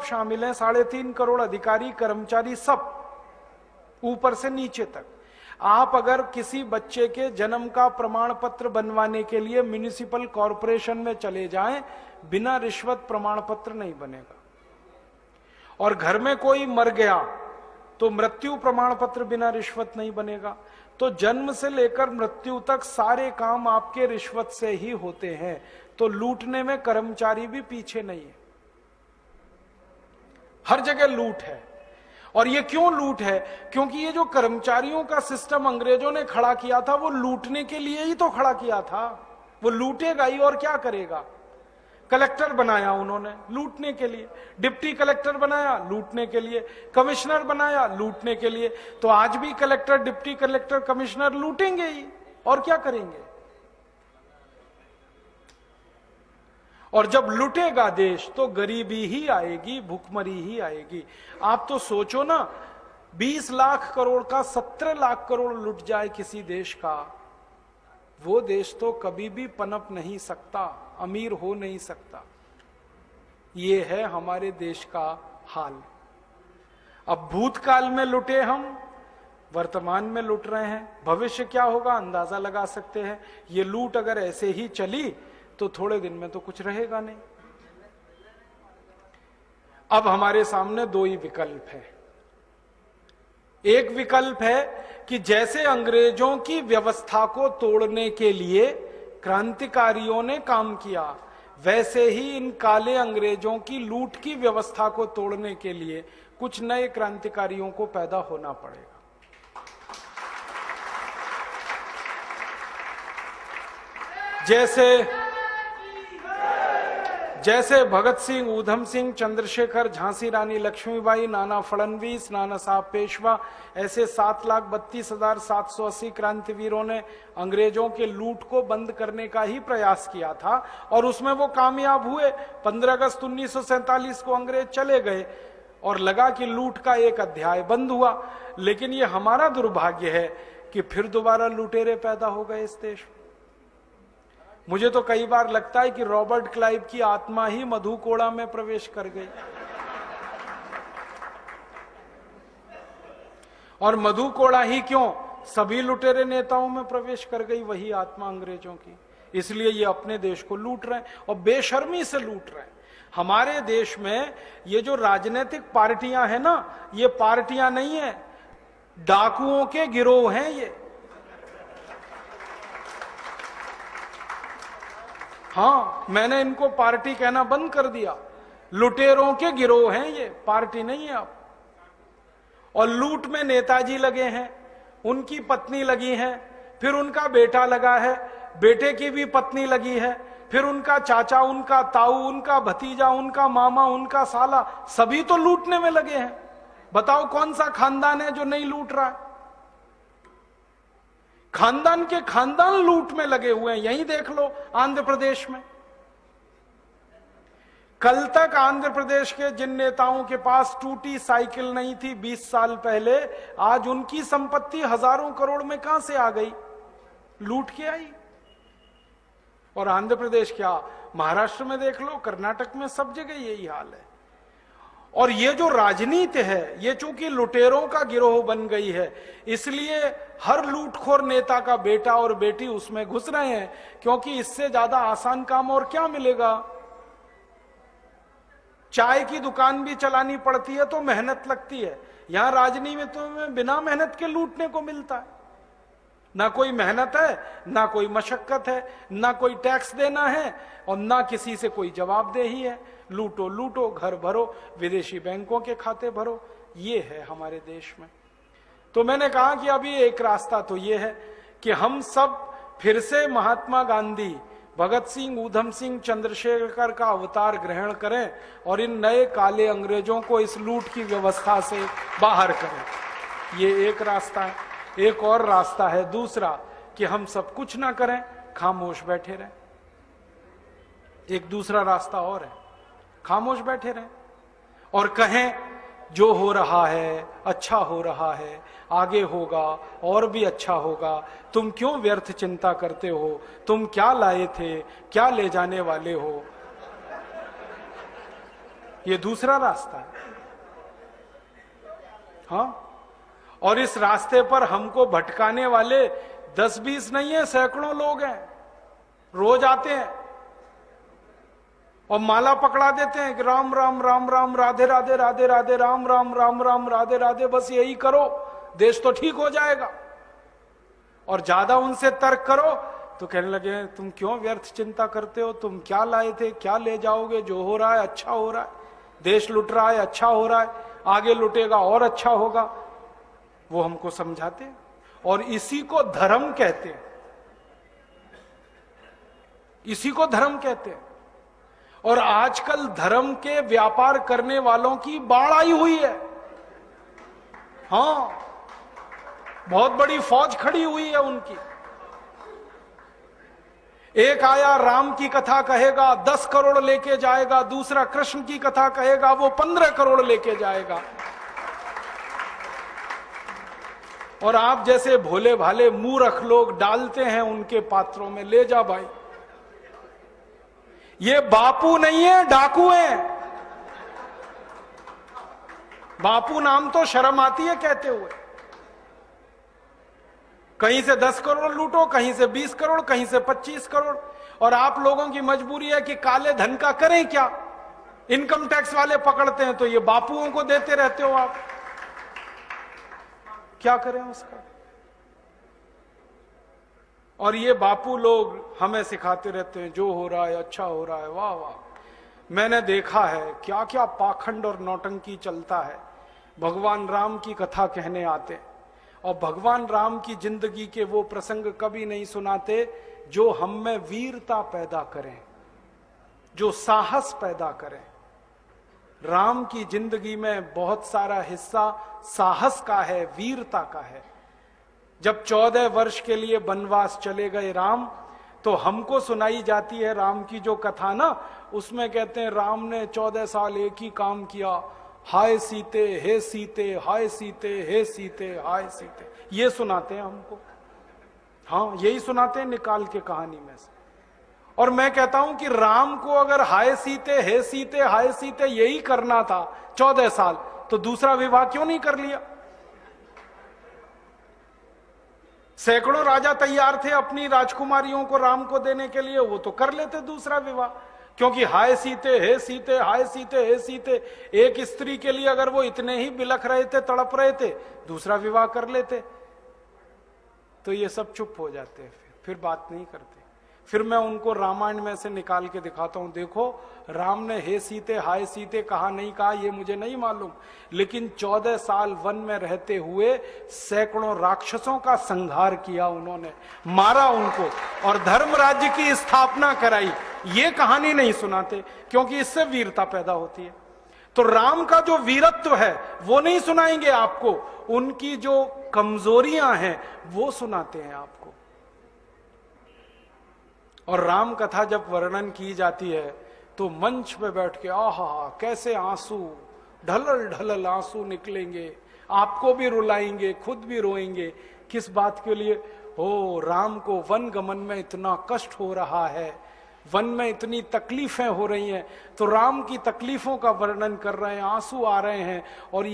शामिल हैं, 3.5 करोड़ अधिकारी कर्मचारी, सब ऊपर से नीचे तक। आप अगर किसी बच्चे के जन्म का प्रमाण पत्र बनवाने के लिए म्युनिसिपल कॉरपोरेशन में चले जाएं, बिना रिश्वत प्रमाण पत्र नहीं बनेगा। और घर में कोई मर गया तो मृत्यु प्रमाण पत्र बिना रिश्वत नहीं बनेगा। तो जन्म से लेकर मृत्यु तक सारे काम आपके रिश्वत से ही होते हैं। तो लूटने में कर्मचारी भी पीछे नहीं है, हर जगह लूट है। और ये क्यों लूट है? क्योंकि ये जो कर्मचारियों का सिस्टम अंग्रेजों ने खड़ा किया था, वो लूटने के लिए ही तो खड़ा किया था। वो लूटेगा ही, और क्या करेगा। कलेक्टर बनाया उन्होंने लूटने के लिए, डिप्टी कलेक्टर बनाया लूटने के लिए, कमिश्नर बनाया लूटने के लिए। तो आज भी कलेक्टर, डिप्टी कलेक्टर, कमिश्नर लूटेंगे ही, और क्या करेंगे। और जब लुटेगा देश तो गरीबी ही आएगी, भुखमरी ही आएगी। आप तो सोचो ना, 20 लाख करोड़ का 17 लाख करोड़ लुट जाए किसी देश का, वो देश तो कभी भी पनप नहीं सकता, अमीर हो नहीं सकता। ये है हमारे देश का हाल। अब भूतकाल में लुटे हम, वर्तमान में लुट रहे हैं, भविष्य क्या होगा अंदाजा लगा सकते हैं। ये लूट अगर ऐसे ही चली तो थोड़े दिन में तो कुछ रहेगा नहीं। अब हमारे सामने दो ही विकल्प है। एक विकल्प है कि जैसे अंग्रेजों की व्यवस्था को तोड़ने के लिए क्रांतिकारियों ने काम किया, वैसे ही इन काले अंग्रेजों की लूट की व्यवस्था को तोड़ने के लिए कुछ नए क्रांतिकारियों को पैदा होना पड़ेगा। जैसे भगत सिंह, ऊधम सिंह, चंद्रशेखर, झांसी रानी लक्ष्मीबाई, नाना फडणवीस, नाना साहब पेशवा, ऐसे 7,32,780 क्रांतिवीरों ने अंग्रेजों के लूट को बंद करने का ही प्रयास किया था, और उसमें वो कामयाब हुए। 15 अगस्त 1947 को अंग्रेज चले गए और लगा कि लूट का एक अध्याय बंद हुआ। लेकिन ये हमारा दुर्भाग्य है कि फिर दोबारा लुटेरे पैदा हो गए इस देश में। मुझे तो कई बार लगता है कि रॉबर्ट क्लाइव की आत्मा ही मधु कोड़ा में प्रवेश कर गई, और मधु कोड़ा ही क्यों, सभी लुटेरे नेताओं में प्रवेश कर गई वही आत्मा अंग्रेजों की। इसलिए ये अपने देश को लूट रहे हैं और बेशर्मी से लूट रहे हैं। हमारे देश में ये जो राजनीतिक पार्टियां हैं ना, ये पार्टियां नहीं है, डाकुओं के गिरोह हैं ये। हाँ, मैंने इनको पार्टी कहना बंद कर दिया। लुटेरों के गिरोह हैं ये, पार्टी नहीं है आप। और लूट में नेताजी लगे हैं, उनकी पत्नी लगी है, फिर उनका बेटा लगा है, बेटे की भी पत्नी लगी है, फिर उनका चाचा, उनका ताऊ, उनका भतीजा, उनका मामा, उनका साला, सभी तो लूटने में लगे हैं। बताओ कौन सा खानदान है जो नहीं लूट रहा है? खानदान के खानदान लूट में लगे हुए हैं। यहीं देख लो आंध्र प्रदेश में। कल तक आंध्र प्रदेश के जिन नेताओं के पास टूटी साइकिल नहीं थी 20 साल पहले, आज उनकी संपत्ति हजारों करोड़ में कहां से आ गई? लूट के आई। और आंध्र प्रदेश क्या, महाराष्ट्र में देख लो, कर्नाटक में, सब जगह यही हाल है। और ये जो राजनीति है, ये चूंकि लुटेरों का गिरोह बन गई है, इसलिए हर लूटखोर नेता का बेटा और बेटी उसमें घुस रहे हैं, क्योंकि इससे ज्यादा आसान काम और क्या मिलेगा। चाय की दुकान भी चलानी पड़ती है तो मेहनत लगती है, यहां राजनीति में तो बिना मेहनत के लूटने को मिलता है। ना कोई मेहनत है, ना कोई मशक्कत है, ना कोई टैक्स देना है, और ना किसी से कोई जवाबदेही है। लूटो लूटो, घर भरो, विदेशी बैंकों के खाते भरो, ये है हमारे देश में। तो मैंने कहा कि अभी एक रास्ता तो ये है कि हम सब फिर से महात्मा गांधी, भगत सिंह, ऊधम सिंह, चंद्रशेखर का अवतार ग्रहण करें और इन नए काले अंग्रेजों को इस लूट की व्यवस्था से बाहर करें। ये एक रास्ता है। एक और रास्ता है दूसरा, कि हम सब कुछ ना करें, खामोश बैठे रहें। एक दूसरा रास्ता और है, खामोश बैठे रहें और कहें जो हो रहा है अच्छा हो रहा है, आगे होगा और भी अच्छा होगा, तुम क्यों व्यर्थ चिंता करते हो, तुम क्या लाए थे, क्या ले जाने वाले हो। ये दूसरा रास्ता है। हाँ, और इस रास्ते पर हमको भटकाने वाले 10-20 नहीं है, सैकड़ों लोग हैं, रोज आते हैं और माला पकड़ा देते हैं कि राम राम राम राम, राधे राधे राधे राधे, राम राम राम राम, राधे राधे, बस यही करो, देश तो ठीक हो जाएगा। और ज्यादा उनसे तर्क करो तो कहने लगे तुम क्यों व्यर्थ चिंता करते हो, तुम क्या लाए थे, क्या ले जाओगे, जो हो रहा है अच्छा हो रहा है, देश लुट रहा है अच्छा हो रहा है, आगे लुटेगा और अच्छा होगा। वो हमको समझाते हैं और इसी को धर्म कहते हैं, इसी को धर्म कहते हैं। और आजकल धर्म के व्यापार करने वालों की बाढ़ आई हुई है। हाँ, बहुत बड़ी फौज खड़ी हुई है उनकी। एक आया राम की कथा कहेगा 10 करोड़ लेके जाएगा, दूसरा कृष्ण की कथा कहेगा वो 15 करोड़ लेके जाएगा। और आप जैसे भोले भाले मूर्ख लोग डालते हैं उनके पात्रों में, ले जा भाई। ये बापू नहीं है, डाकू हैं। बापू नाम तो शर्म आती है कहते हुए। कहीं से 10 करोड़ लूटो, कहीं से 20 करोड़, कहीं से 25 करोड़। और आप लोगों की मजबूरी है कि काले धन का करें क्या, इनकम टैक्स वाले पकड़ते हैं तो ये बापुओं को देते रहते हो आप, क्या करें उसका। और ये बापू लोग हमें सिखाते रहते हैं जो हो रहा है अच्छा हो रहा है, वाह वाह। मैंने देखा है क्या क्या पाखंड और नौटंकी चलता है। भगवान राम की कथा कहने आते और भगवान राम की जिंदगी के वो प्रसंग कभी नहीं सुनाते जो हम में वीरता पैदा करें, जो साहस पैदा करें। राम की जिंदगी में बहुत सारा हिस्सा साहस का है, वीरता का है। जब 14 वर्ष के लिए वनवास चले गए राम, तो हमको सुनाई जाती है राम की जो कथा ना, उसमें कहते हैं राम ने 14 साल एक ही काम किया, हाय सीते हे सीते, हाय सीते हे सीते, हाय सीते, ये सुनाते हैं हमको। हाँ, यही सुनाते हैं निकाल के कहानी में से। और मैं कहता हूं कि राम को अगर हाय सीते हे सीते हाय सीते यही करना था 14 साल, तो दूसरा विवाह क्यों नहीं कर लिया। सैकड़ों राजा तैयार थे अपनी राजकुमारियों को राम को देने के लिए, वो तो कर लेते दूसरा विवाह। क्योंकि हाय सीते हे सीते, हाय सीते हे सीते, एक स्त्री के लिए अगर वो इतने ही बिलख रहे थे, तड़प रहे थे, दूसरा विवाह कर लेते। तो ये सब चुप हो जाते हैं, फिर बात नहीं करते। फिर मैं उनको रामायण में से निकाल के दिखाता हूं, देखो राम ने हे सीते हाय सीते कहा नहीं कहा ये मुझे नहीं मालूम, लेकिन 14 साल वन में रहते हुए सैकड़ों राक्षसों का संहार किया उन्होंने, मारा उनको और धर्म राज्य की स्थापना कराई। ये कहानी नहीं सुनाते क्योंकि इससे वीरता पैदा होती है। तो राम का जो वीरत्व है वो नहीं सुनाएंगे आपको, उनकी जो कमजोरियां हैं वो सुनाते हैं आपको। और राम कथा जब वर्णन की जाती है तो मंच पे बैठ के आहा कैसे आंसू, ढलल ढलल आंसू निकलेंगे, आपको भी रुलाएंगे, खुद भी रोएंगे। किस बात के लिए? हो, राम को वन गमन में इतना कष्ट हो रहा है, वन में इतनी तकलीफें हो रही हैं, तो राम की तकलीफों का वर्णन कर रहे हैं, आंसू आ रहे हैं। और ये